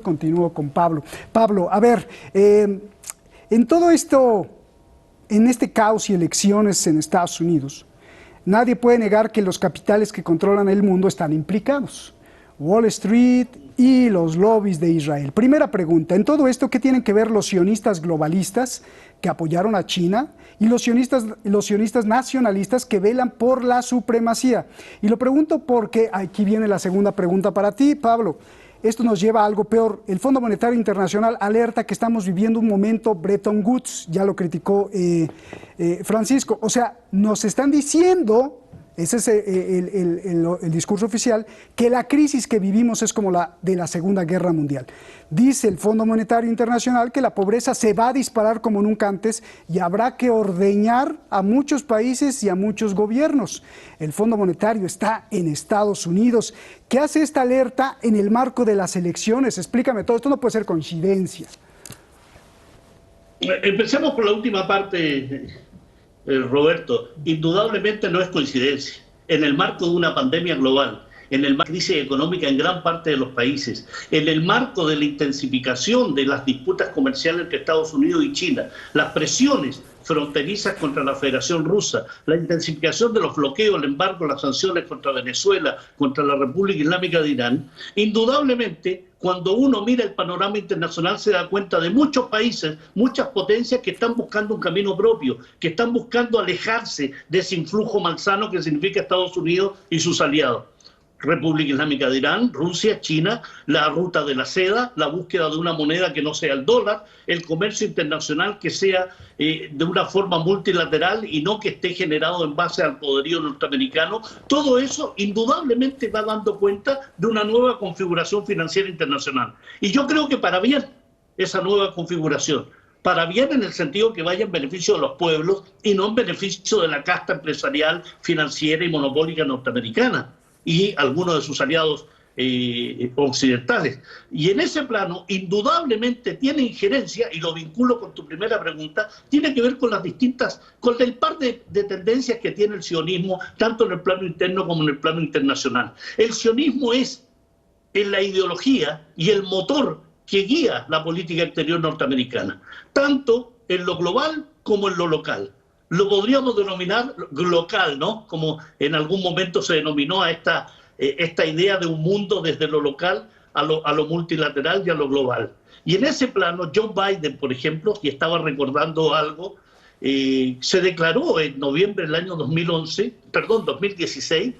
Continúo con Pablo. Pablo, a ver, en todo esto, en este caos y elecciones en Estados Unidos, nadie puede negar que los capitales que controlan el mundo están implicados. Wall Street y los lobbies de Israel. Primera pregunta, en todo esto, ¿qué tienen que ver los sionistas globalistas que apoyaron a China y los sionistas nacionalistas que velan por la supremacía? Y lo pregunto porque aquí viene la segunda pregunta para ti, Pablo. Esto nos lleva a algo peor. El Fondo Monetario Internacional alerta que estamos viviendo un momento Bretton Woods, ya lo criticó Francisco. O sea, nos están diciendo, ese es el discurso oficial, que la crisis que vivimos es como la de la Segunda Guerra Mundial. Dice el Fondo Monetario Internacional que la pobreza se va a disparar como nunca antes y habrá que ordeñar a muchos países y a muchos gobiernos. El Fondo Monetario está en Estados Unidos. ¿Qué hace esta alerta en el marco de las elecciones? Explícame todo, esto no puede ser coincidencia. Empecemos por la última parte, Roberto. Indudablemente no es coincidencia. En el marco de una pandemia global, en el marco de crisis económica en gran parte de los países, en el marco de la intensificación de las disputas comerciales entre Estados Unidos y China, las presiones fronterizas contra la Federación Rusa, la intensificación de los bloqueos, el embargo, las sanciones contra Venezuela, contra la República Islámica de Irán, indudablemente, cuando uno mira el panorama internacional se da cuenta de muchos países, muchas potencias que están buscando un camino propio, que están buscando alejarse de ese influjo malsano que significa Estados Unidos y sus aliados. República Islámica de Irán, Rusia, China, la ruta de la seda, la búsqueda de una moneda que no sea el dólar, el comercio internacional que sea de una forma multilateral y no que esté generado en base al poderío norteamericano. Todo eso indudablemente va dando cuenta de una nueva configuración financiera internacional. Y yo creo que para bien esa nueva configuración, para bien en el sentido que vaya en beneficio de los pueblos y no en beneficio de la casta empresarial, financiera y monopólica norteamericana y algunos de sus aliados occidentales. Y en ese plano, indudablemente tiene injerencia, y lo vinculo con tu primera pregunta, tiene que ver con las distintas, con el par de tendencias que tiene el sionismo, tanto en el plano interno como en el plano internacional. El sionismo es en la ideología y el motor que guía la política exterior norteamericana, tanto en lo global como en lo local. Lo podríamos denominar local, ¿no? Como en algún momento se denominó a esta idea de un mundo desde lo local a lo multilateral y a lo global. Y en ese plano, Joe Biden, por ejemplo, y estaba recordando algo, se declaró en noviembre del año 2016,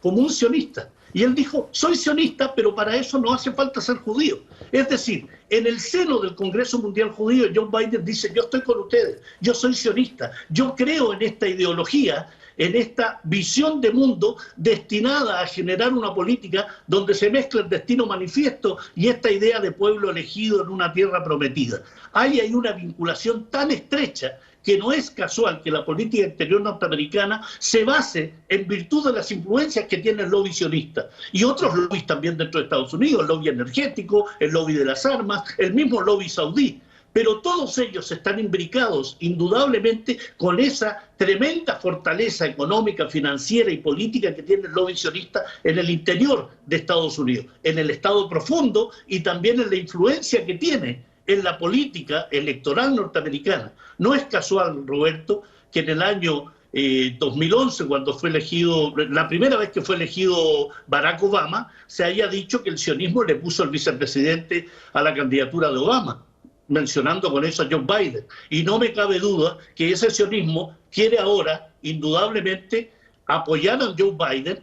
como un sionista. Y él dijo, soy sionista, pero para eso no hace falta ser judío. Es decir, en el seno del Congreso Mundial Judío, Joe Biden dice, yo estoy con ustedes, yo soy sionista, yo creo en esta ideología, en esta visión de mundo destinada a generar una política donde se mezcla el destino manifiesto y esta idea de pueblo elegido en una tierra prometida. Hay una vinculación tan estrecha que no es casual que la política exterior norteamericana se base en virtud de las influencias que tiene el lobby sionista y otros lobbies también dentro de Estados Unidos, el lobby energético, el lobby de las armas, el mismo lobby saudí. Pero todos ellos están imbricados indudablemente con esa tremenda fortaleza económica, financiera y política que tiene el lobby sionista en el interior de Estados Unidos, en el Estado profundo y también en la influencia que tiene en la política electoral norteamericana. No es casual, Roberto, que en el año 2011, cuando fue elegido, la primera vez que fue elegido Barack Obama, se haya dicho que el sionismo le puso el vicepresidente a la candidatura de Obama, mencionando con eso a Joe Biden. Y no me cabe duda que ese sionismo quiere ahora, indudablemente, apoyar a Joe Biden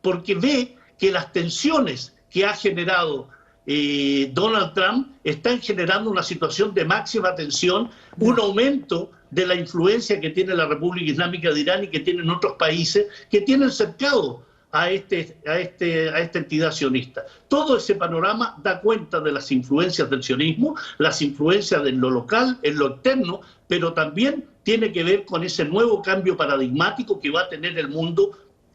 porque ve que las tensiones que ha generado Donald Trump están generando una situación de máxima tensión, un aumento de la influencia que tiene la República Islámica de Irán y que tienen otros países que tienen cercado a esta entidad sionista. Todo ese panorama da cuenta de las influencias del sionismo, las influencias de lo local, en lo externo, pero también tiene que ver con ese nuevo cambio paradigmático que va a tener el mundo,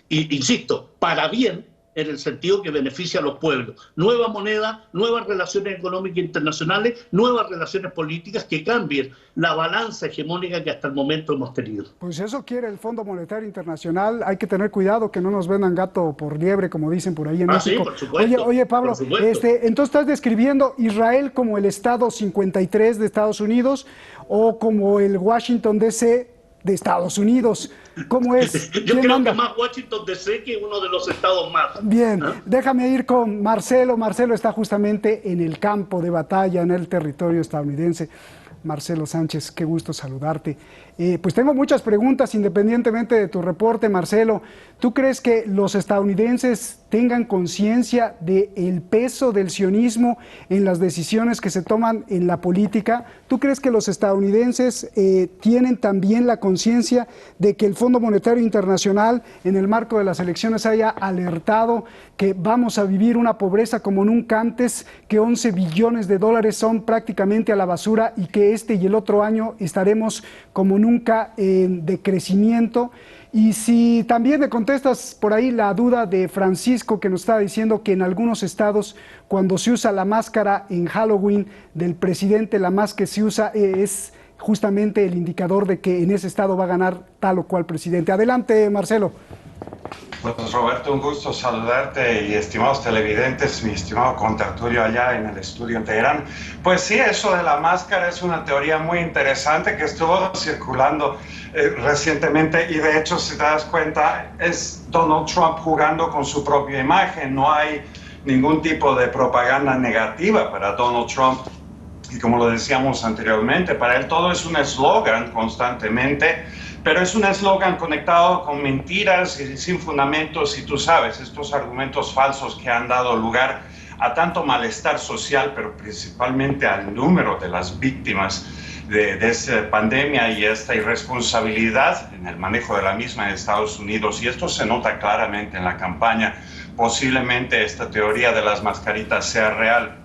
insisto, para bien, en el sentido que beneficia a los pueblos. Nueva moneda, nuevas relaciones económicas internacionales, nuevas relaciones políticas que cambien la balanza hegemónica que hasta el momento hemos tenido. Pues eso quiere el Fondo Monetario Internacional. Hay que tener cuidado que no nos vendan gato por liebre, como dicen por ahí en México. Sí, por supuesto. Oye, Pablo, entonces estás describiendo Israel como el estado 53 de Estados Unidos o como el Washington DC de Estados Unidos. ¿Cómo es? Yo creo que más Washington DC que uno de los estados más. Bien, déjame ir con Marcelo. Marcelo está justamente en el campo de batalla, en el territorio estadounidense. Marcelo Sánchez, qué gusto saludarte. Pues tengo muchas preguntas independientemente de tu reporte, Marcelo. ¿Tú crees que los estadounidenses tengan conciencia del peso del sionismo en las decisiones que se toman en la política? ¿Tú crees que los estadounidenses tienen también la conciencia de que el Fondo Monetario Internacional en el marco de las elecciones haya alertado que vamos a vivir una pobreza como nunca antes, que 11 billones de dólares son prácticamente a la basura y que este y el otro año estaremos como nunca en decrecimiento? Y si también me contestas por ahí la duda de Francisco, que nos estaba diciendo que en algunos estados cuando se usa la máscara en Halloween del presidente, la más que se usa es justamente el indicador de que en ese estado va a ganar tal o cual presidente. Adelante, Marcelo. Pues Roberto, un gusto saludarte y estimados televidentes, mi estimado contertulio allá en el estudio en Teherán. Pues sí, eso de la máscara es una teoría muy interesante que estuvo circulando recientemente y de hecho, si te das cuenta, es Donald Trump jugando con su propia imagen. No hay ningún tipo de propaganda negativa para Donald Trump. Y como lo decíamos anteriormente, para él todo es un eslogan constantemente, pero es un eslogan conectado con mentiras y sin fundamentos, y tú sabes, estos argumentos falsos que han dado lugar a tanto malestar social, pero principalmente al número de las víctimas de esta pandemia y esta irresponsabilidad en el manejo de la misma en Estados Unidos. Y esto se nota claramente en la campaña. Posiblemente esta teoría de las mascaritas sea real.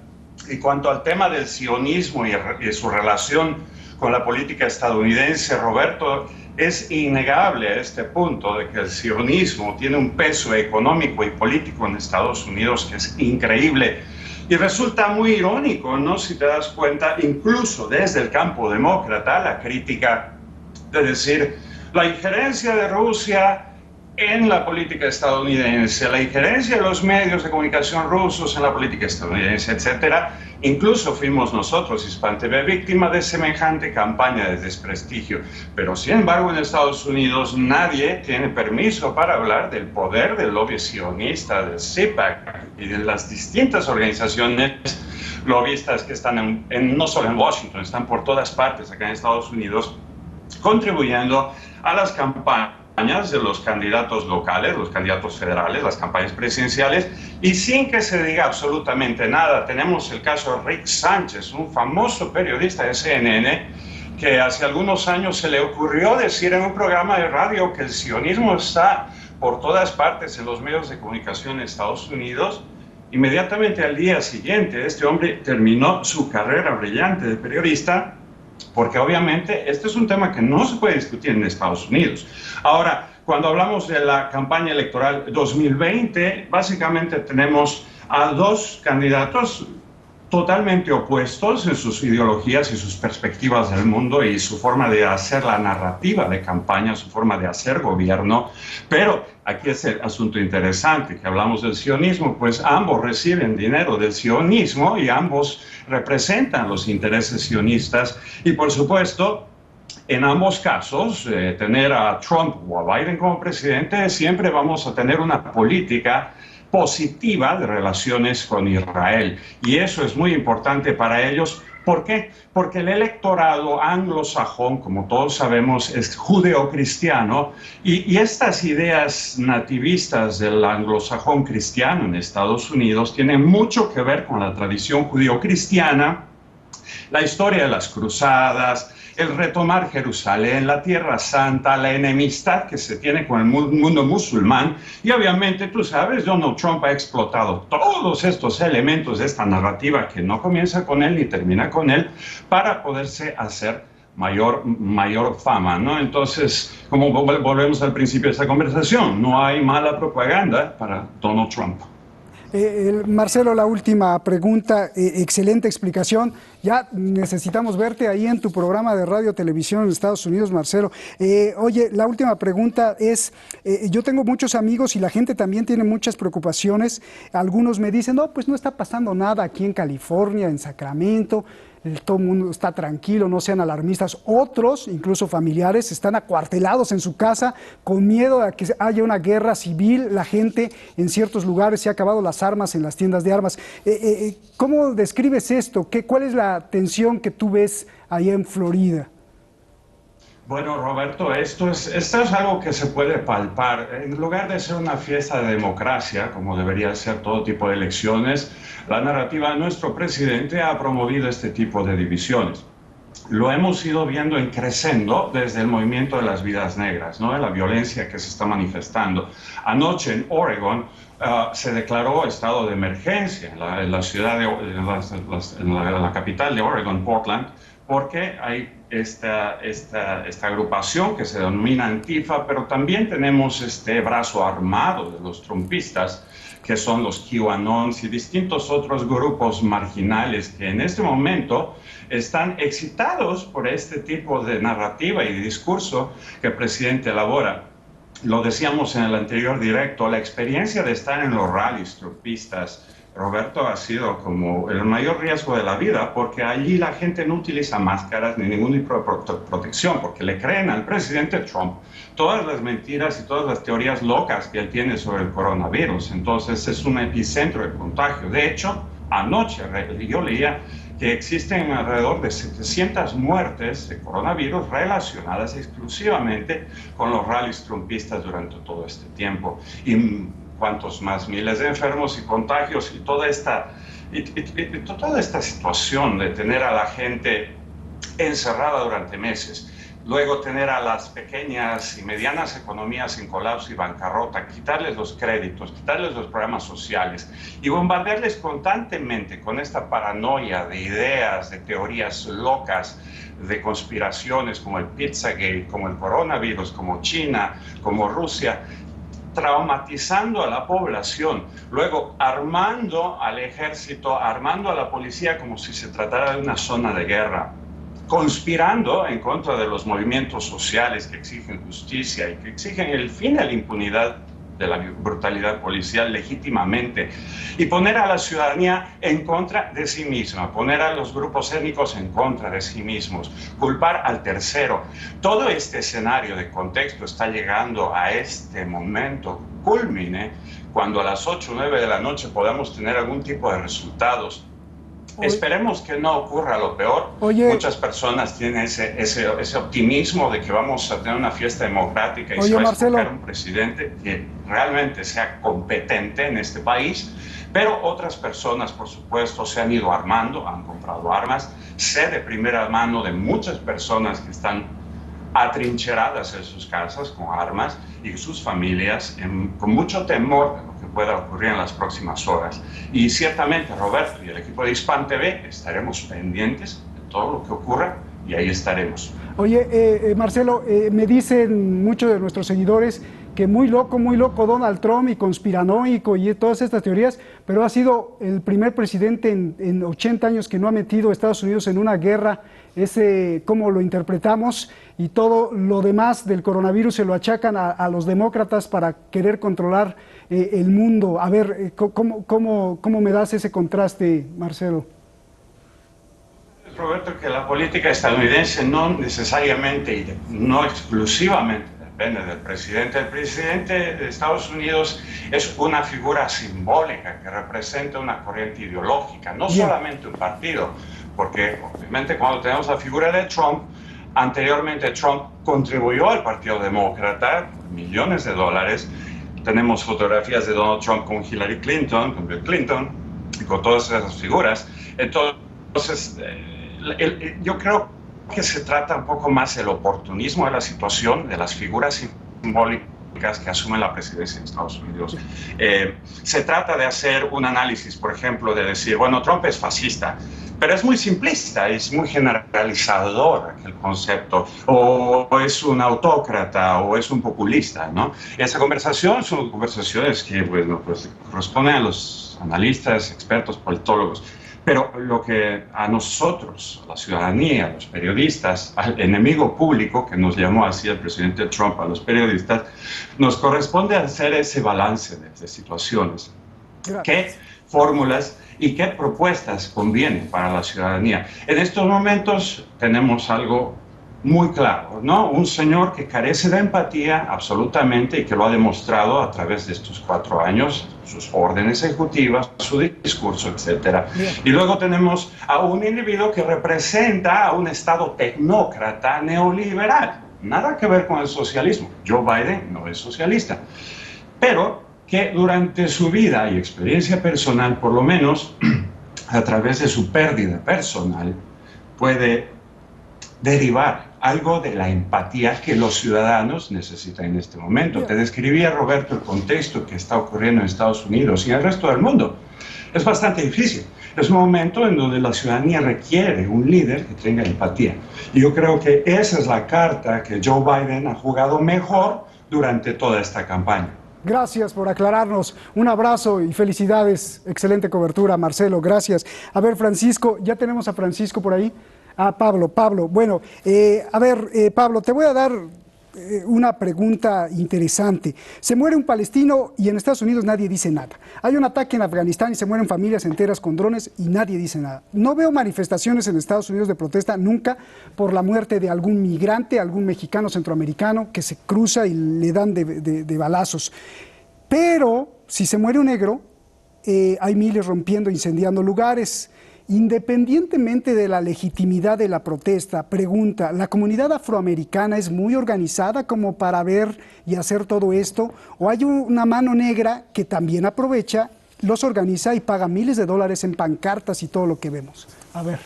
Y cuanto al tema del sionismo y su relación con la política estadounidense, Roberto, es innegable a este punto de que el sionismo tiene un peso económico y político en Estados Unidos que es increíble. Y resulta muy irónico, ¿no? Si te das cuenta, incluso desde el campo demócrata, la crítica de decir la injerencia de Rusia en la política estadounidense, la injerencia de los medios de comunicación rusos en la política estadounidense, etcétera. Incluso fuimos nosotros, Hispan TV, víctima de semejante campaña de desprestigio. Pero sin embargo, en Estados Unidos nadie tiene permiso para hablar del poder del lobby sionista, del CPAC y de las distintas organizaciones lobbyistas que están no solo en Washington, están por todas partes acá en Estados Unidos, contribuyendo a las campañas de los candidatos locales, los candidatos federales, las campañas presidenciales, y sin que se diga absolutamente nada. Tenemos el caso de Rick Sánchez, un famoso periodista de CNN, que hace algunos años se le ocurrió decir en un programa de radio que el sionismo está por todas partes en los medios de comunicación en Estados Unidos. Inmediatamente al día siguiente, este hombre terminó su carrera brillante de periodista, porque obviamente este es un tema que no se puede discutir en Estados Unidos. Ahora, cuando hablamos de la campaña electoral 2020, básicamente tenemos a dos candidatos totalmente opuestos en sus ideologías y sus perspectivas del mundo y su forma de hacer la narrativa de campaña, su forma de hacer gobierno. Pero aquí es el asunto interesante, que hablamos del sionismo, pues ambos reciben dinero del sionismo y ambos representan los intereses sionistas. Y por supuesto, en ambos casos, tener a Trump o a Biden como presidente, siempre vamos a tener una política positiva de relaciones con Israel. Y eso es muy importante para ellos. ¿Por qué? Porque el electorado anglosajón, como todos sabemos, es judeocristiano, y estas ideas nativistas del anglosajón cristiano en Estados Unidos tienen mucho que ver con la tradición judeocristiana, la historia de las cruzadas, el retomar Jerusalén, la Tierra Santa, la enemistad que se tiene con el mundo musulmán. Y obviamente, tú sabes, Donald Trump ha explotado todos estos elementos de esta narrativa que no comienza con él ni termina con él para poderse hacer mayor fama, ¿no? Entonces, como volvemos al principio de esta conversación, no hay mala propaganda para Donald Trump. Marcelo, la última pregunta, excelente explicación. Ya necesitamos verte ahí en tu programa de radio televisión en Estados Unidos, Marcelo. Oye, la última pregunta es, yo tengo muchos amigos y la gente también tiene muchas preocupaciones. Algunos me dicen, no, pues no está pasando nada aquí en California, en Sacramento. Todo el mundo está tranquilo, no sean alarmistas. Otros, incluso familiares, están acuartelados en su casa con miedo a que haya una guerra civil. La gente en ciertos lugares se ha acabado las armas en las tiendas de armas. ¿Cómo describes esto? ¿Cuál es la tensión que tú ves allá en Florida? Bueno, Roberto, esto es algo que se puede palpar. En lugar de ser una fiesta de democracia, como debería ser todo tipo de elecciones, la narrativa de nuestro presidente ha promovido este tipo de divisiones. Lo hemos ido viendo en creciendo desde el movimiento de las vidas negras, ¿no? De la violencia que se está manifestando. Anoche en Oregon se declaró estado de emergencia en la ciudad en la capital de Oregon, Portland, porque hay esta agrupación que se denomina Antifa, pero también tenemos este brazo armado de los trumpistas, que son los QAnons y distintos otros grupos marginales que en este momento están excitados por este tipo de narrativa y de discurso que el presidente elabora. Lo decíamos en el anterior directo, la experiencia de estar en los rallies trumpistas, Roberto, ha sido como el mayor riesgo de la vida, porque allí la gente no utiliza máscaras ni ningún tipo de protección, porque le creen al presidente Trump todas las mentiras y todas las teorías locas que él tiene sobre el coronavirus. Entonces es un epicentro de contagio. De hecho, anoche yo leía que existen alrededor de 700 muertes de coronavirus relacionadas exclusivamente con los rallies trumpistas durante todo este tiempo. Y cuantos más miles de enfermos y contagios y toda esta situación de tener a la gente encerrada durante meses, luego tener a las pequeñas y medianas economías en colapso y bancarrota, quitarles los créditos, quitarles los programas sociales y bombardearles constantemente con esta paranoia de ideas, de teorías locas, de conspiraciones como el Pizzagate, como el coronavirus, como China, como Rusia, traumatizando a la población, luego armando al ejército, armando a la policía como si se tratara de una zona de guerra, conspirando en contra de los movimientos sociales que exigen justicia y que exigen el fin de la impunidad de la brutalidad policial legítimamente, y poner a la ciudadanía en contra de sí misma, poner a los grupos étnicos en contra de sí mismos, culpar al tercero. Todo este escenario de contexto está llegando a este momento culmine cuando a las 8 o 9 de la noche podamos tener algún tipo de resultados. Esperemos que no ocurra lo peor. Muchas personas tienen ese optimismo de que vamos a tener una fiesta democrática y se va a escoger un presidente que realmente sea competente en este país, pero otras personas, por supuesto, se han ido armando, han comprado armas. Sé de primera mano de muchas personas que están atrincheradas en sus casas con armas y sus familias con mucho temor de lo que pueda ocurrir en las próximas horas. Y ciertamente Roberto y el equipo de Hispan TV estaremos pendientes de todo lo que ocurra y ahí estaremos. Oye, Marcelo, me dicen muchos de nuestros seguidores que muy loco Donald Trump y conspiranoico y todas estas teorías, pero ha sido el primer presidente en 80 años que no ha metido a Estados Unidos en una guerra. Cómo lo interpretamos, y todo lo demás del coronavirus se lo achacan a los demócratas para querer controlar el mundo. A ver, ¿cómo me das ese contraste, Marcelo? Roberto, que la política estadounidense no necesariamente y no exclusivamente depende del presidente. El presidente de Estados Unidos es una figura simbólica que representa una corriente ideológica, no solamente un partido, porque obviamente cuando tenemos la figura de Trump, anteriormente Trump contribuyó al Partido Demócrata por millones de dólares. Tenemos fotografías de Donald Trump con Hillary Clinton, con Bill Clinton y con todas esas figuras. Entonces, yo creo que se trata un poco más del oportunismo de la situación, de las figuras simbólicas que asumen la presidencia de Estados Unidos. Se trata de hacer un análisis, por ejemplo, de decir, bueno, Trump es fascista, pero es muy simplista, es muy generalizador el concepto, o es un autócrata, o es un populista, ¿no? Esa conversación son conversaciones que, bueno, pues corresponden a analistas, expertos, politólogos. Pero lo que a nosotros, a la ciudadanía, a los periodistas, al enemigo público, que nos llamó así el presidente Trump a los periodistas, nos corresponde hacer ese balance de situaciones. Gracias. ¿Qué fórmulas y qué propuestas convienen para la ciudadanía? En estos momentos tenemos algo muy claro, ¿no? Un señor que carece de empatía absolutamente y que lo ha demostrado a través de estos 4 años, sus órdenes ejecutivas, su discurso, etc. Y luego tenemos a un individuo que representa a un Estado tecnócrata neoliberal. Nada que ver con el socialismo. Joe Biden no es socialista. Pero que durante su vida y experiencia personal, por lo menos a través de su pérdida personal, puede derivar algo de la empatía que los ciudadanos necesitan en este momento. Te describía, Roberto, el contexto que está ocurriendo en Estados Unidos y en el resto del mundo. Es bastante difícil. Es un momento en donde la ciudadanía requiere un líder que tenga empatía. Y yo creo que esa es la carta que Joe Biden ha jugado mejor durante toda esta campaña. Gracias por aclararnos. Un abrazo y felicidades. Excelente cobertura, Marcelo. Gracias. A ver, Francisco, ya tenemos a Francisco por ahí. Pablo. Bueno, Pablo, te voy a dar una pregunta interesante. Se muere un palestino y en Estados Unidos nadie dice nada. Hay un ataque en Afganistán y se mueren familias enteras con drones y nadie dice nada. No veo manifestaciones en Estados Unidos de protesta nunca por la muerte de algún migrante, algún mexicano centroamericano que se cruza y le dan de balazos. Pero si se muere un negro, hay miles rompiendo, incendiando lugares. Independientemente de la legitimidad de la protesta, pregunta, ¿la comunidad afroamericana es muy organizada como para ver y hacer todo esto? ¿O hay una mano negra que también aprovecha, los organiza y paga miles de dólares en pancartas y todo lo que vemos? A ver.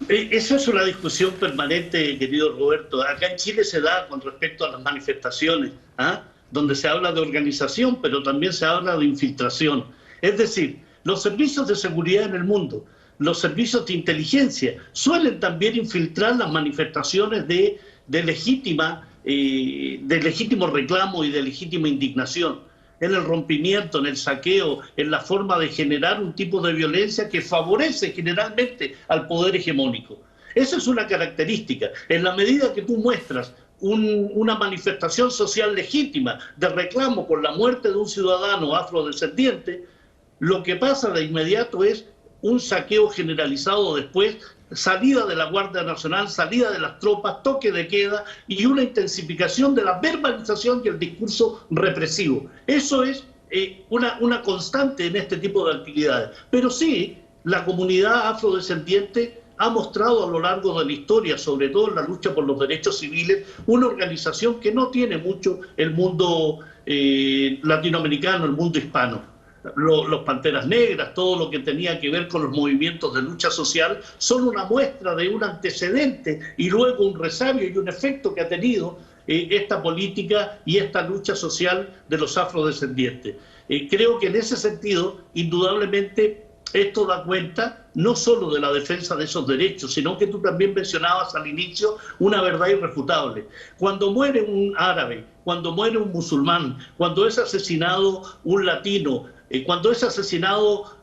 Eso es una discusión permanente, querido Roberto. Acá en Chile se da con respecto a las manifestaciones, donde se habla de organización, pero también se habla de infiltración. Es decir, los servicios de seguridad en el mundo, los servicios de inteligencia, suelen también infiltrar las manifestaciones de legítimo reclamo y de legítima indignación, en el rompimiento, en el saqueo, en la forma de generar un tipo de violencia que favorece generalmente al poder hegemónico. Esa es una característica. En la medida que tú muestras una manifestación social legítima de reclamo por la muerte de un ciudadano afrodescendiente, lo que pasa de inmediato es un saqueo generalizado después, salida de la Guardia Nacional, salida de las tropas, toque de queda y una intensificación de la verbalización y el discurso represivo. Eso es una constante en este tipo de actividades. Pero sí, la comunidad afrodescendiente ha mostrado a lo largo de la historia, sobre todo en la lucha por los derechos civiles, una organización que no tiene mucho el mundo latinoamericano, el mundo hispano. Los Panteras Negras, todo lo que tenía que ver con los movimientos de lucha social, son una muestra de un antecedente y luego un resabio y un efecto que ha tenido esta política y esta lucha social de los afrodescendientes. Creo que en ese sentido, indudablemente, esto da cuenta no solo de la defensa de esos derechos, sino que tú también mencionabas al inicio una verdad irrefutable. Cuando muere un árabe, cuando muere un musulmán, cuando es asesinado un latino, cuando es asesinado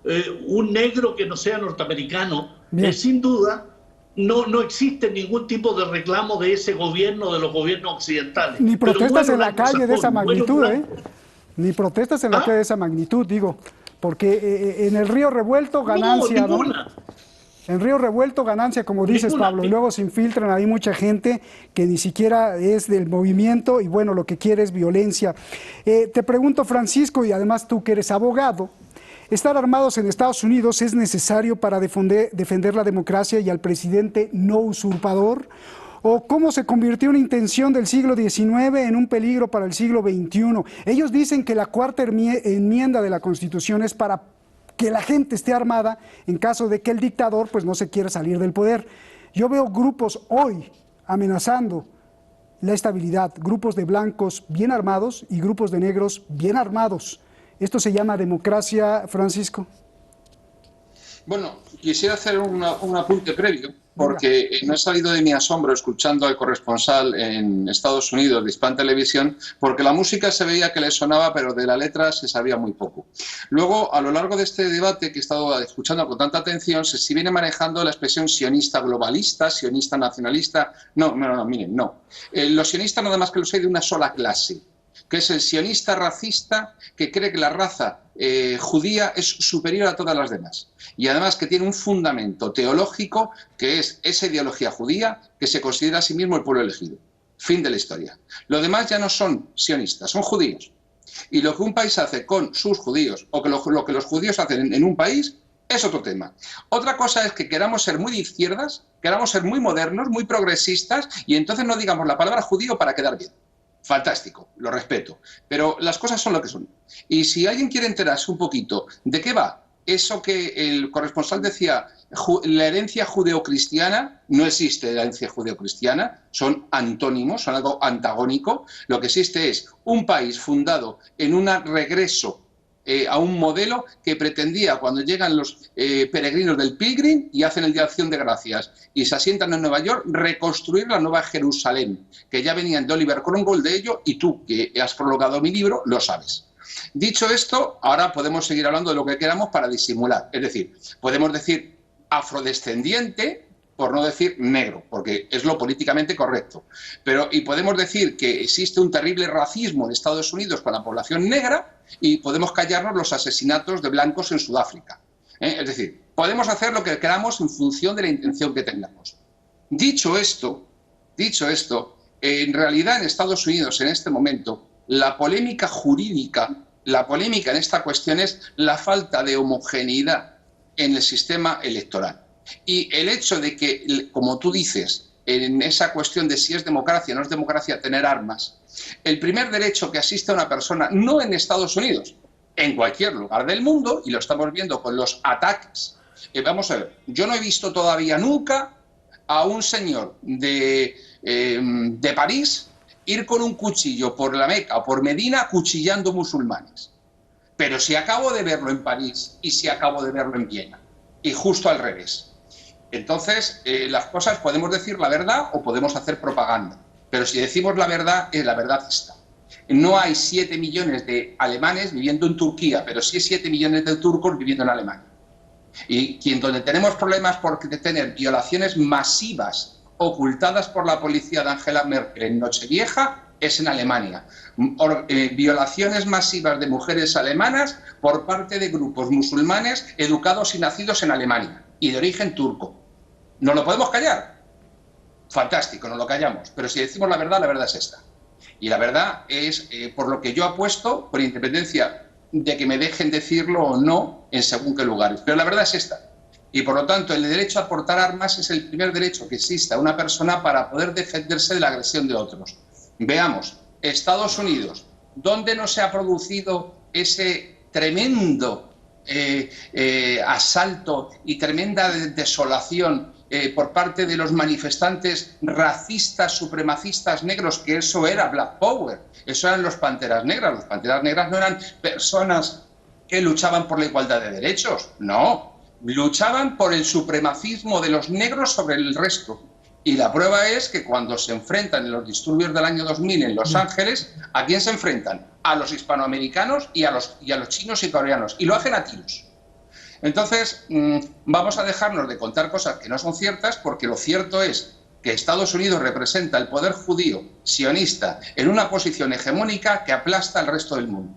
un negro que no sea norteamericano, sin duda no existe ningún tipo de reclamo de ese gobierno, de los gobiernos occidentales. Ni protestas en la calle de esa magnitud, Ni protestas en la calle de esa magnitud, digo. Porque en el río revuelto ganancia, ¿no? En río revuelto ganancia, como dices, Pablo, y luego se infiltran ahí mucha gente que ni siquiera es del movimiento y bueno, lo que quiere es violencia. Te pregunto, Francisco, y además tú que eres abogado, ¿estar armados en Estados Unidos es necesario para defender la democracia y al presidente no usurpador? ¿O cómo se convirtió una intención del siglo XIX en un peligro para el siglo XXI? Ellos dicen que la cuarta enmienda de la Constitución es para que la gente esté armada en caso de que el dictador pues no se quiera salir del poder. Yo veo grupos hoy amenazando la estabilidad, grupos de blancos bien armados y grupos de negros bien armados. ¿Esto se llama democracia, Francisco? Bueno, quisiera hacer un apunte previo, Venga. porque no he salido de mi asombro escuchando al corresponsal en Estados Unidos de Hispan Televisión, porque la música se veía que le sonaba, pero de la letra se sabía muy poco. Luego, a lo largo de este debate que he estado escuchando con tanta atención, se viene manejando la expresión sionista globalista, sionista nacionalista. No, miren, no. Los sionistas nada más que los hay de una sola clase, que es el sionista racista que cree que la raza judía es superior a todas las demás. Y además que tiene un fundamento teológico que es esa ideología judía que se considera a sí mismo el pueblo elegido. Fin de la historia. Los demás ya no son sionistas, son judíos. Y lo que un país hace con sus judíos o que lo que los judíos hacen en un país es otro tema. Otra cosa es que queramos ser muy de izquierdas, queramos ser muy modernos, muy progresistas y entonces no digamos la palabra judío para quedar bien. Fantástico, lo respeto, pero las cosas son lo que son. Y si alguien quiere enterarse un poquito de qué va eso que el corresponsal decía, la herencia judeocristiana, no existe herencia judeocristiana, son antónimos, son algo antagónico. Lo que existe es un país fundado en un regreso a un modelo que pretendía, cuando llegan los peregrinos del Pilgrim y hacen el Día de Acción de Gracias y se asientan en Nueva York, reconstruir la Nueva Jerusalén, que ya venían de Oliver Cromwell de ello, y tú, que has prologado mi libro, lo sabes. Dicho esto, ahora podemos seguir hablando de lo que queramos para disimular. Es decir, podemos decir afrodescendiente, por no decir negro, porque es lo políticamente correcto. Y podemos decir que existe un terrible racismo en Estados Unidos con la población negra y podemos callarnos los asesinatos de blancos en Sudáfrica. Es decir, podemos hacer lo que queramos en función de la intención que tengamos. Dicho esto, en realidad en Estados Unidos en este momento la polémica jurídica, la polémica en esta cuestión es la falta de homogeneidad en el sistema electoral. Y el hecho de que, como tú dices, en esa cuestión de si es democracia o no es democracia tener armas, el primer derecho que asiste a una persona, no en Estados Unidos, en cualquier lugar del mundo, y lo estamos viendo con los ataques. Vamos a ver, yo no he visto todavía nunca a un señor de París ir con un cuchillo por la Meca o por Medina acuchillando musulmanes. Pero si acabo de verlo en París y si acabo de verlo en Viena, y justo al revés. Entonces, las cosas podemos decir la verdad o podemos hacer propaganda. Pero si decimos la verdad está. No hay 7 millones de alemanes viviendo en Turquía, pero sí hay 7 millones de turcos viviendo en Alemania. Y donde tenemos problemas por tener violaciones masivas ocultadas por la policía de Angela Merkel en Nochevieja es en Alemania. Violaciones masivas de mujeres alemanas por parte de grupos musulmanes educados y nacidos en Alemania y de origen turco. ¿No lo podemos callar? Fantástico, no lo callamos. Pero si decimos la verdad es esta. Y la verdad es por lo que yo apuesto, por independencia de que me dejen decirlo o no en según qué lugares. Pero la verdad es esta. Y por lo tanto, el derecho a portar armas es el primer derecho que existe a una persona para poder defenderse de la agresión de otros. Veamos, Estados Unidos, ¿dónde no se ha producido ese tremendo asalto y tremenda desolación por parte de los manifestantes racistas, supremacistas negros? Que eso era Black Power, eso eran los Panteras Negras. Los Panteras Negras no eran personas que luchaban por la igualdad de derechos, no, luchaban por el supremacismo de los negros sobre el resto. Y la prueba es que cuando se enfrentan en los disturbios del año 2000 en Los Ángeles, ¿a quién se enfrentan? A los hispanoamericanos y a los chinos y coreanos. Y lo hacen a tiros. Entonces, vamos a dejarnos de contar cosas que no son ciertas, porque lo cierto es que Estados Unidos representa el poder judío sionista en una posición hegemónica que aplasta al resto del mundo.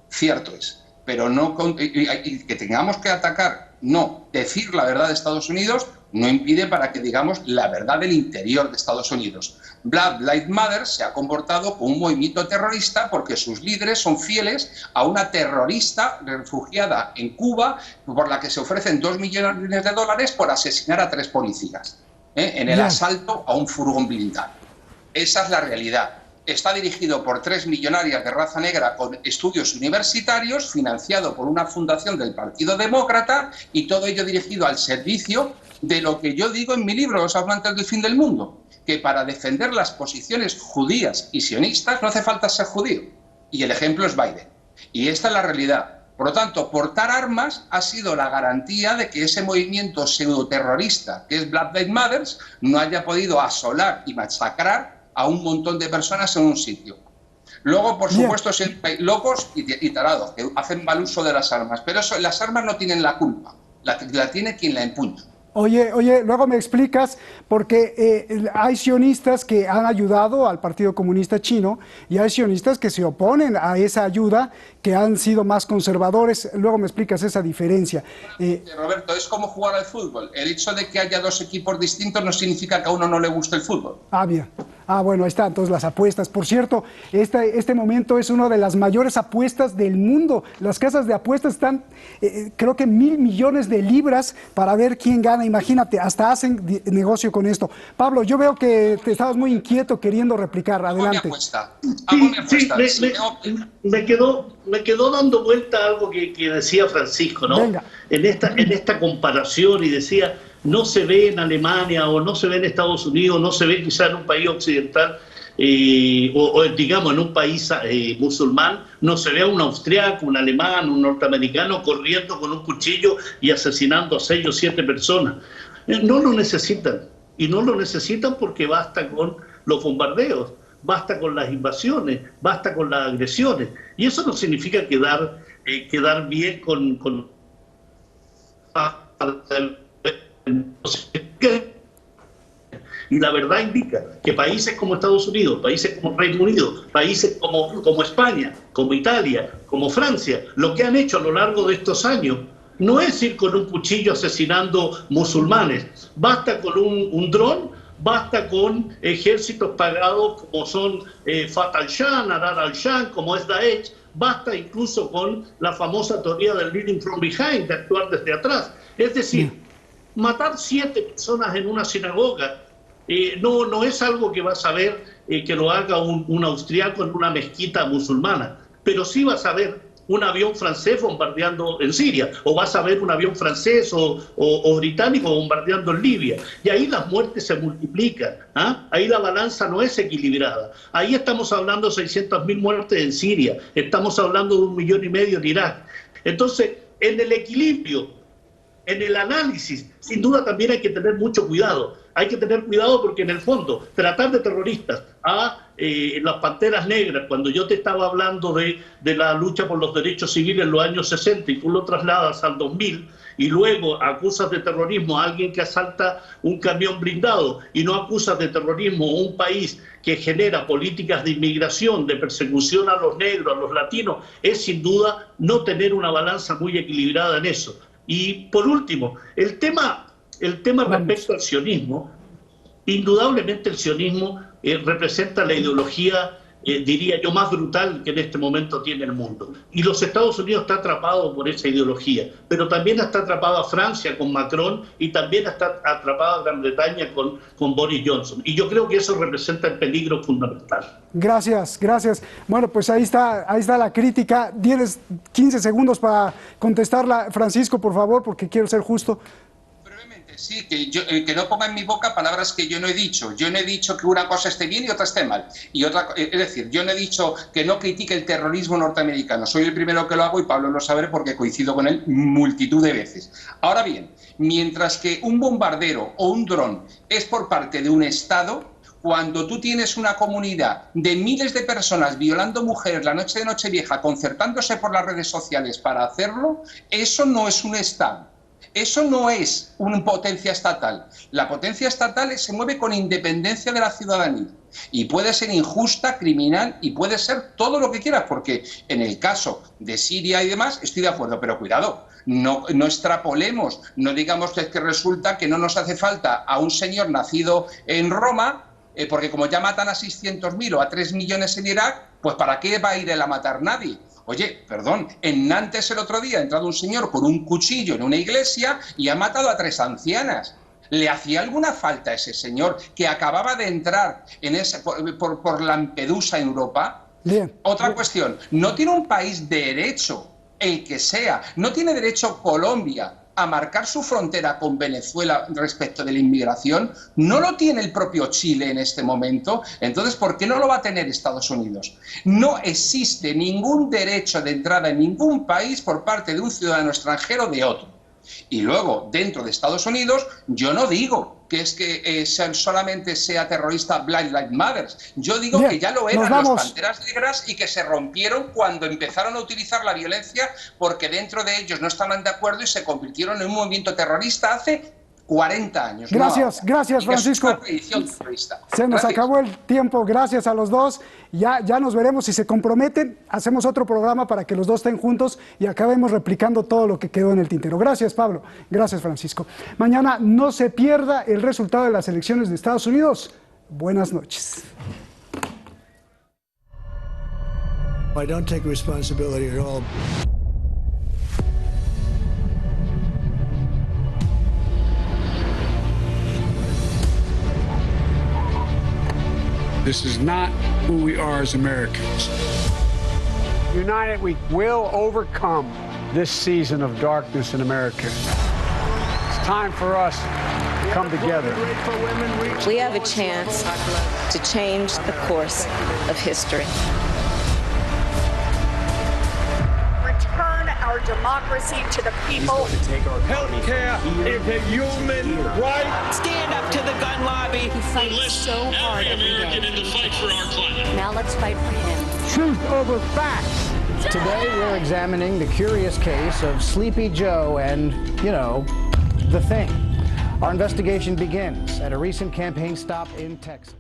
Cierto es. Pero no y que tengamos que atacar, no, decir la verdad de Estados Unidos no impide para que digamos la verdad del interior de Estados Unidos. Black Lives Matter se ha comportado como un movimiento terrorista porque sus líderes son fieles a una terrorista refugiada en Cuba por la que se ofrecen $2 millones por asesinar a 3 policías en el asalto a un furgón blindado. Esa es la realidad. Está dirigido por 3 millonarias de raza negra con estudios universitarios, financiado por una fundación del Partido Demócrata, y todo ello dirigido al servicio de lo que yo digo en mi libro, Los hablantes del fin del mundo, que para defender las posiciones judías y sionistas no hace falta ser judío. Y el ejemplo es Biden. Y esta es la realidad. Por lo tanto, portar armas ha sido la garantía de que ese movimiento pseudoterrorista, que es Black Lives Matter, no haya podido asolar y masacrar a un montón de personas en un sitio. Luego, por supuesto, siempre hay locos y tarados que hacen mal uso de las armas, pero eso, las armas no tienen la culpa, la tiene quien la empuña. Oye, luego me explicas, porque hay sionistas que han ayudado al Partido Comunista Chino y hay sionistas que se oponen a esa ayuda, que han sido más conservadores. Luego me explicas esa diferencia. Roberto, es como jugar al fútbol. El hecho de que haya dos equipos distintos no significa que a uno no le guste el fútbol. Ah, bien. Ah, bueno, ahí están entonces las apuestas. Por cierto, este momento es una de las mayores apuestas del mundo. Las casas de apuestas están, creo que 1.000 millones de libras para ver quién gana. Imagínate, hasta hacen negocio con esto. Pablo, yo veo que te estabas muy inquieto queriendo replicar. Adelante. Me quedó dando vuelta algo que decía Francisco, ¿no? Venga. En esta comparación, y decía, no se ve en Alemania o no se ve en Estados Unidos, no se ve quizá en un país occidental o digamos en un país musulmán, no se ve a un austriaco, un alemán, un norteamericano corriendo con un cuchillo y asesinando a 6 o 7 personas. No lo necesitan, y no lo necesitan porque basta con los bombardeos, basta con las invasiones, basta con las agresiones, y eso no significa quedar bien con y la verdad indica que países como Estados Unidos, países como Reino Unido, países como España, como Italia, como Francia, lo que han hecho a lo largo de estos años no es ir con un cuchillo asesinando musulmanes. Basta con un dron, basta con ejércitos pagados como son Fatah al-Sham, Harar al-Sham, como es Daesh, basta incluso con la famosa teoría del leading from behind, de actuar desde atrás. Es decir, matar 7 personas en una sinagoga no es algo que vas a ver que lo haga un austriaco en una mezquita musulmana, pero sí vas a ver un avión francés bombardeando en Siria, o vas a ver un avión francés o británico bombardeando en Libia, y ahí las muertes se multiplican, ¿ah? Ahí la balanza no es equilibrada. Ahí estamos hablando de 600.000 muertes en Siria, estamos hablando de 1,5 millones en Irak. Entonces, en el equilibrio, en el análisis, sin duda también hay que tener mucho cuidado. Hay que tener cuidado porque en el fondo tratar de terroristas a las Panteras Negras, cuando yo te estaba hablando de la lucha por los derechos civiles en los años 60 y tú lo trasladas al 2000 y luego acusas de terrorismo a alguien que asalta un camión blindado y no acusas de terrorismo a un país que genera políticas de inmigración, de persecución a los negros, a los latinos, es sin duda no tener una balanza muy equilibrada en eso. Y por último, el tema respecto al sionismo, indudablemente el sionismo representa la ideología, diría yo, más brutal que en este momento tiene el mundo. Y los Estados Unidos está atrapado por esa ideología, pero también está atrapada Francia con Macron y también está atrapada Gran Bretaña con Boris Johnson. Y yo creo que eso representa el peligro fundamental. Gracias. Bueno, pues ahí está la crítica. Tienes 15 segundos para contestarla, Francisco, por favor, porque quiero ser justo. Sí, que no ponga en mi boca palabras que yo no he dicho. Yo no he dicho que una cosa esté bien y otra esté mal. Es decir, yo no he dicho que no critique el terrorismo norteamericano. Soy el primero que lo hago y Pablo lo sabe porque coincido con él multitud de veces. Ahora bien, mientras que un bombardero o un dron es por parte de un Estado, cuando tú tienes una comunidad de miles de personas violando mujeres la noche de Nochevieja, concertándose por las redes sociales para hacerlo, eso no es un Estado. Eso no es una potencia estatal. La potencia estatal se mueve con independencia de la ciudadanía y puede ser injusta, criminal y puede ser todo lo que quieras, porque en el caso de Siria y demás estoy de acuerdo, pero cuidado, no extrapolemos, no digamos que resulta que no nos hace falta a un señor nacido en Roma, porque como ya matan a 600.000 o a 3 millones en Irak, pues ¿para qué va a ir él a matar nadie? Oye, perdón, en Nantes el otro día ha entrado un señor con un cuchillo en una iglesia y ha matado a 3 ancianas. ¿Le hacía alguna falta a ese señor que acababa de entrar en por Lampedusa en Europa? Bien. Otra cuestión, ¿no tiene un país de derecho, el que sea, no tiene derecho Colombia a marcar su frontera con Venezuela respecto de la inmigración? ¿No lo tiene el propio Chile en este momento? Entonces, ¿por qué no lo va a tener Estados Unidos? No existe ningún derecho de entrada en ningún país por parte de un ciudadano extranjero de otro. Y luego, dentro de Estados Unidos, yo no digo que es que solamente sea terrorista Black Lives Matter. Yo digo que ya lo eran los Panteras Negras y que se rompieron cuando empezaron a utilizar la violencia porque dentro de ellos no estaban de acuerdo y se convirtieron en un movimiento terrorista hace 40 años. Gracias, gracias, Francisco. Se nos acabó el tiempo, gracias a los dos. Ya nos veremos, si se comprometen, hacemos otro programa para que los dos estén juntos y acabemos replicando todo lo que quedó en el tintero. Gracias, Pablo. Gracias, Francisco. Mañana no se pierda el resultado de las elecciones de Estados Unidos. Buenas noches. I don't take responsibility at all. This is not who we are as Americans. United, we will overcome this season of darkness in America. It's time for us to come together. We have a chance to change the course of history. Return our democracy to the people. Healthcare is a human right. Stand up to the gun lobby. He fights so hard every American in the fight for our climate. Now let's fight for him. Truth over facts. Today we're examining the curious case of Sleepy Joe and, you know, the thing. Our investigation begins at a recent campaign stop in Texas.